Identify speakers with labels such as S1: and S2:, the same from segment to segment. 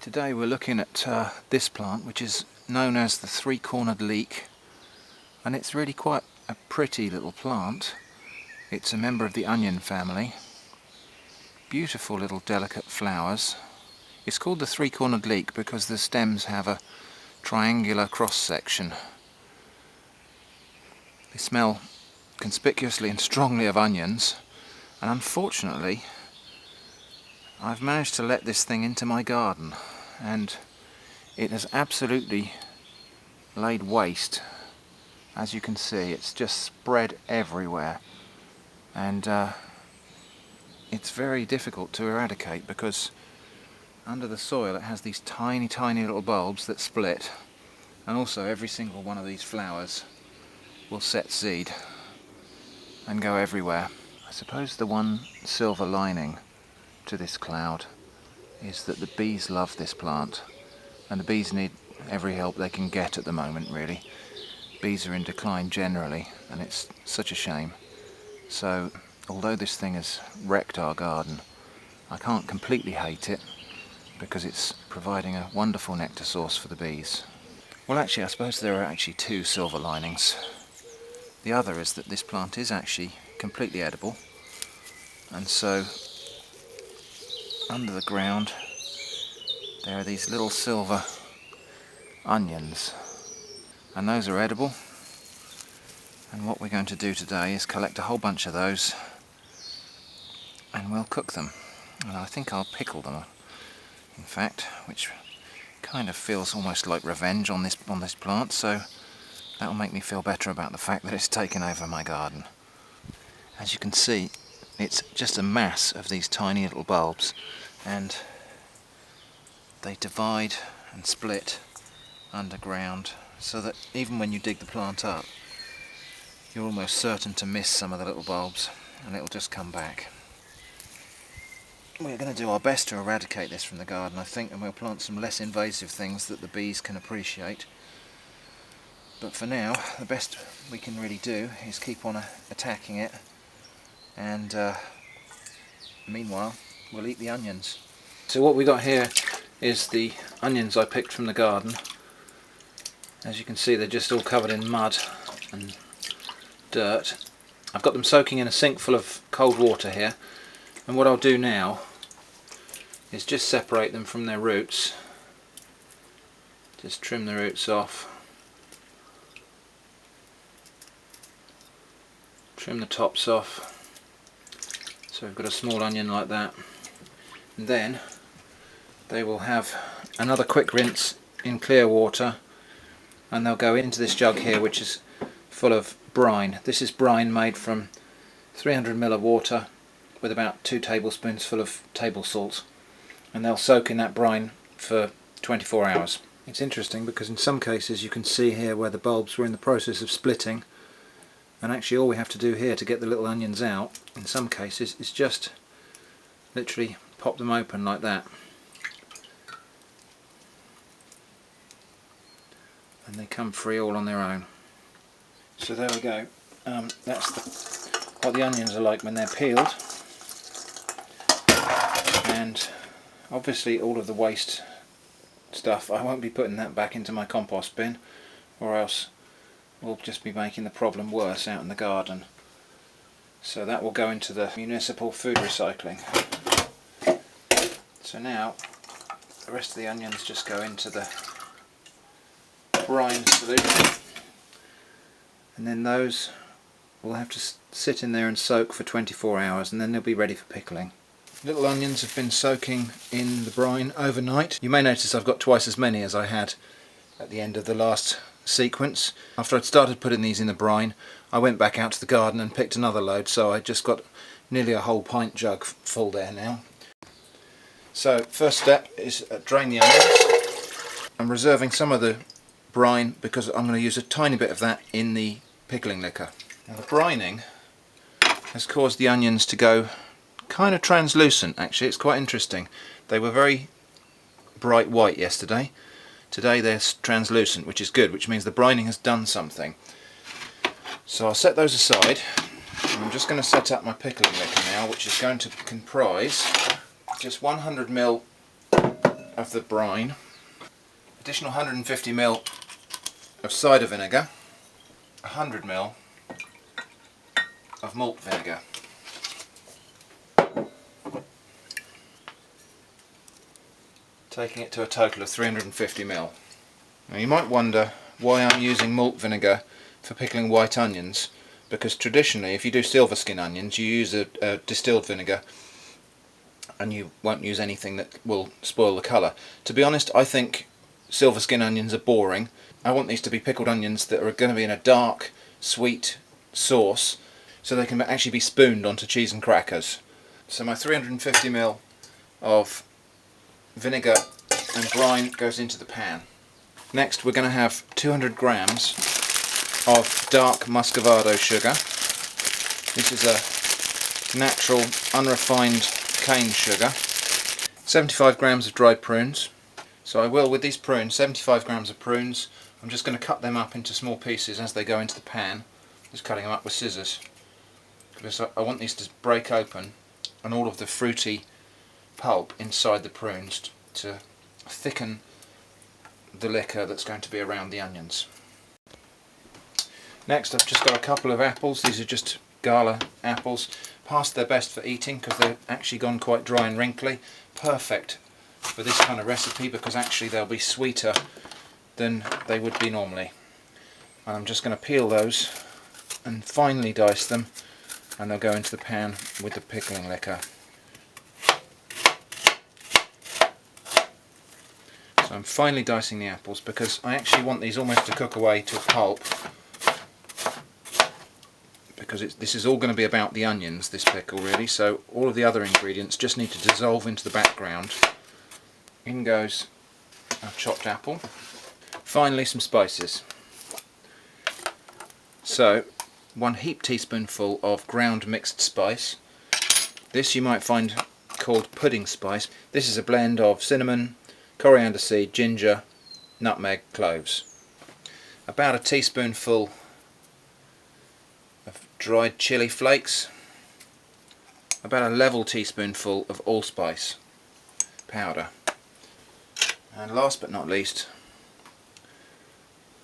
S1: Today we're looking at this plant, which is known as the Three-Cornered Leek, and it's really quite a pretty little plant. It's a member of the onion family. Beautiful little delicate flowers. It's called the Three-Cornered Leek because the stems have a triangular cross-section. They smell conspicuously and strongly of onions, and unfortunately I've managed to let this thing into my garden and it has absolutely laid waste. As you can see, it's just spread everywhere, and it's very difficult to eradicate because under the soil it has these tiny little bulbs that split, and also every single one of these flowers will set seed and go everywhere. I suppose the one silver lining to this cloud is that the bees love this plant, and the bees need every help they can get at the moment, really. Bees are in decline generally, and it's such a shame. So although this thing has wrecked our garden, I can't completely hate it because it's providing a wonderful nectar source for the bees. Well, actually I suppose there are actually two silver linings. The other is that this plant is actually completely edible, and so under the ground there are these little silver onions, and those are edible, and what we're going to do today is collect a whole bunch of those and we'll cook them, and I think I'll pickle them, in fact, which kind of feels almost like revenge on this plant, so that'll make me feel better about the fact that it's taken over my garden. As you can see, it's just a mass of these tiny little bulbs, and they divide and split underground so that even when you dig the plant up, you're almost certain to miss some of the little bulbs and it'll just come back. We're going to do our best to eradicate this from the garden, I think, and we'll plant some less invasive things that the bees can appreciate. But for now, the best we can really do is keep on attacking it, and meanwhile we'll eat the onions. So what we got here is the onions I picked from the garden. As you can see, they're just all covered in mud and dirt. I've got them soaking in a sink full of cold water here, and what I'll do now is just separate them from their roots. Just trim the roots off. Trim the tops off. So we've got a small onion like that, and then they will have another quick rinse in clear water, and they'll go into this jug here, which is full of brine. This is brine made from 300 ml of water with about 2 tablespoons full of table salt, and they'll soak in that brine for 24 hours. It's interesting because in some cases you can see here where the bulbs were in the process of splitting, and actually all we have to do here to get the little onions out in some cases is just literally pop them open like that, and they come free all on their own. So there we go. That's what the onions are like when they're peeled, and obviously all of the waste stuff, I won't be putting that back into my compost bin, or else we'll just be making the problem worse out in the garden. So that will go into the municipal food recycling. So now the rest of the onions just go into the brine solution, and then those will have to sit in there and soak for 24 hours, and then they'll be ready for pickling. Little onions have been soaking in the brine overnight. You may notice I've got twice as many as I had at the end of the last sequence. After I'd started putting these in the brine, I went back out to the garden and picked another load, so I just got nearly a whole pint jug full there now. So first step is drain the onions. I'm reserving some of the brine because I'm going to use a tiny bit of that in the pickling liquor. Now the brining has caused the onions to go kind of translucent. Actually, it's quite interesting. They were very bright white yesterday. Today they're translucent, which is good, which means the brining has done something. So I'll set those aside. I'm just going to set up my pickling liquor now, which is going to comprise just 100 ml of the brine, additional 150 ml of cider vinegar, 100 ml of malt vinegar. Taking it to a total of 350 ml. Now you might wonder why I'm using malt vinegar for pickling white onions, because traditionally if you do silver skin onions you use a distilled vinegar and you won't use anything that will spoil the colour. To be honest, I think silver skin onions are boring. I want these to be pickled onions that are going to be in a dark, sweet sauce so they can actually be spooned onto cheese and crackers. So my 350 ml of vinegar and brine goes into the pan. Next we're going to have 200 grams of dark muscovado sugar. This is a natural, unrefined cane sugar. 75 grams of dried prunes. So I will, with these prunes, 75 grams of prunes, I'm just going to cut them up into small pieces as they go into the pan. Just cutting them up with scissors, because I want these to break open and all of the fruity pulp inside the prunes to thicken the liquor that's going to be around the onions. Next I've just got a couple of apples. These are just gala apples, past their best for eating because they've actually gone quite dry and wrinkly. Perfect for this kind of recipe because actually they'll be sweeter than they would be normally. And I'm just going to peel those and finely dice them, and they'll go into the pan with the pickling liquor. So I'm finely dicing the apples because I actually want these almost to cook away to a pulp, because this is all going to be about the onions, this pickle really, so all of the other ingredients just need to dissolve into the background. In goes a chopped apple. Finally some spices. So 1 heaped teaspoonful of ground mixed spice. This you might find called pudding spice. This is a blend of cinnamon, coriander seed, ginger, nutmeg, cloves. About a teaspoonful of dried chili flakes. About a level teaspoonful of allspice powder. And last but not least,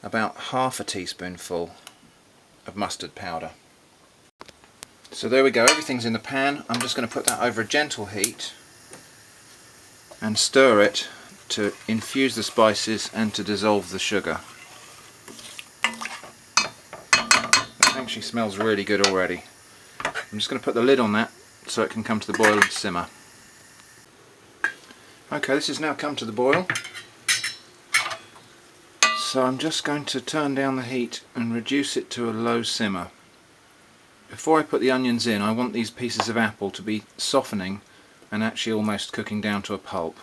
S1: about half a teaspoonful of mustard powder. So there we go, everything's in the pan. I'm just going to put that over a gentle heat and stir it to infuse the spices and to dissolve the sugar. That actually smells really good already. I'm just going to put the lid on that so it can come to the boil and simmer. Okay, this has now come to the boil. So I'm just going to turn down the heat and reduce it to a low simmer. Before I put the onions in, I want these pieces of apple to be softening and actually almost cooking down to a pulp.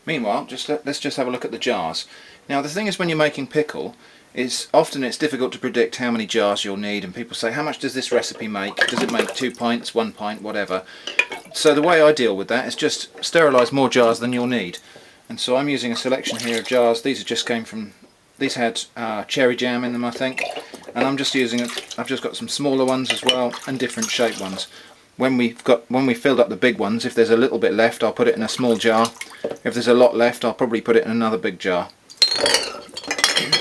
S1: Meanwhile, let's just have a look at the jars. Now the thing is, when you're making pickle, often it's difficult to predict how many jars you'll need, and people say, how much does this recipe make? Does it make 2 pints, 1 pint, whatever? So the way I deal with that is just sterilise more jars than you'll need. And so I'm using a selection here of jars. These these had cherry jam in them, I think, and I've just got some smaller ones as well and different shaped ones. When we filled up the big ones, if there's a little bit left, I'll put it in a small jar. If there's a lot left, I'll probably put it in another big jar.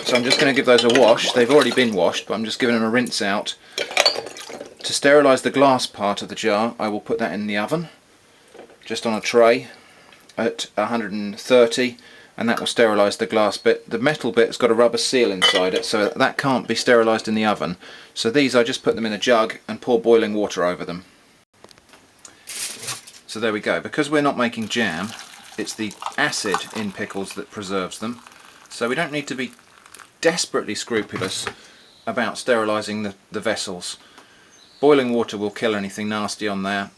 S1: So I'm just going to give those a wash. They've already been washed, but I'm just giving them a rinse out. To sterilise the glass part of the jar, I will put that in the oven, just on a tray at 130, and that will sterilise the glass bit. The metal bit's got a rubber seal inside it, so that can't be sterilised in the oven. So these, I just put them in a jug and pour boiling water over them. So there we go. Because we're not making jam, it's the acid in pickles that preserves them. So we don't need to be desperately scrupulous about sterilising the vessels. Boiling water will kill anything nasty on there.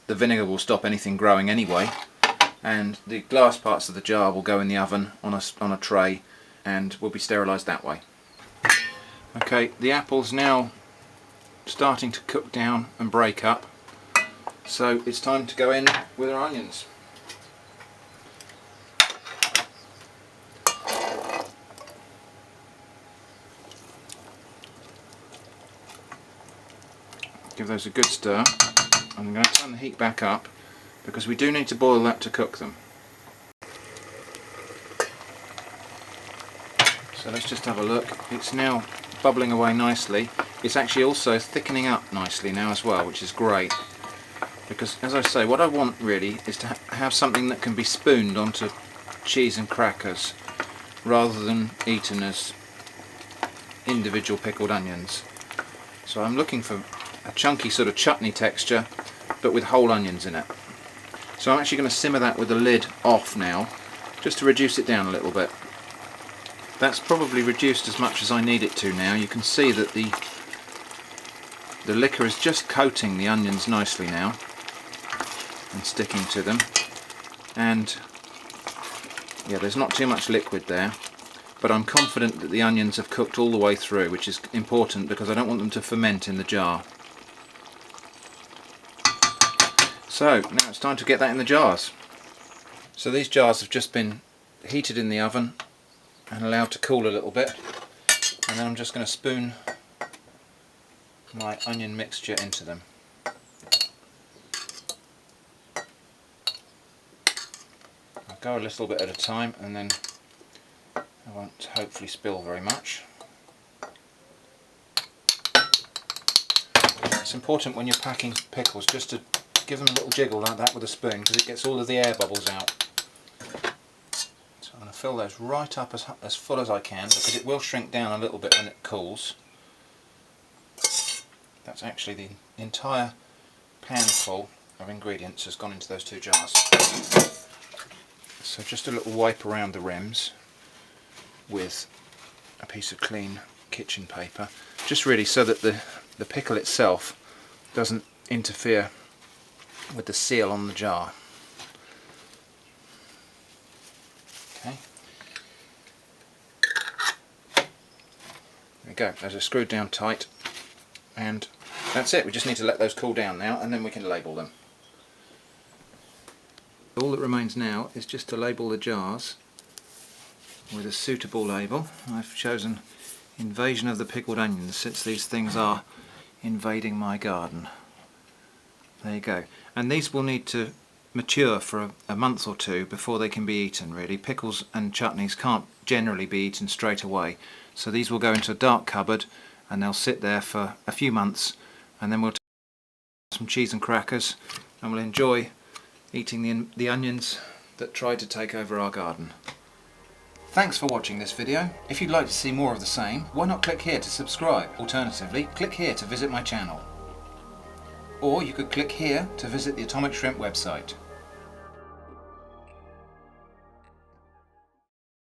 S1: The vinegar will stop anything growing anyway. And the glass parts of the jar will go in the oven on a tray and will be sterilised that way. Okay, the apple's now starting to cook down and break up, so it's time to go in with our onions. Give those a good stir. I'm going to turn the heat back up because we do need to boil that to cook them. So let's just have a look. It's now bubbling away nicely. It's actually also thickening up nicely now as well, which is great. Because, as I say, what I want really is to have something that can be spooned onto cheese and crackers rather than eaten as individual pickled onions. So I'm looking for a chunky sort of chutney texture, but with whole onions in it. So I'm actually going to simmer that with the lid off now, just to reduce it down a little bit. That's probably reduced as much as I need it to now. You can see that the liquor is just coating the onions nicely now and sticking to them. And yeah, there's not too much liquid there, but I'm confident that the onions have cooked all the way through, which is important because I don't want them to ferment in the jar. So now it's time to get that in the jars. So these jars have just been heated in the oven and allowed to cool a little bit, and then I'm just going to spoon my onion mixture into them. I'll go a little bit at a time, and then I won't hopefully spill very much. It's important when you're packing pickles just to give them a little jiggle like that with a spoon, because it gets all of the air bubbles out. I'm going to fill those right up as full as I can, because it will shrink down a little bit when it cools. That's actually the entire pan full of ingredients has gone into those two jars. So just a little wipe around the rims with a piece of clean kitchen paper, just really so that the pickle itself doesn't interfere with the seal on the jar. Okay. There we go, those are screwed down tight, and that's it. We just need to let those cool down now, and then we can label them. All that remains now is just to label the jars with a suitable label. I've chosen Invasion of the Pickled Onions, since these things are invading my garden. There you go. And these will need to mature for a month or two before they can be eaten, really. Pickles and chutneys can't generally be eaten straight away, so these will go into a dark cupboard and they'll sit there for a few months, and then we'll take some cheese and crackers and we'll enjoy eating the onions that tried to take over our garden. Thanks for watching this video. If you'd like to see more of the same, why not click here to subscribe? Alternatively, click here to visit my channel. Or you could click here to visit the Atomic Shrimp website.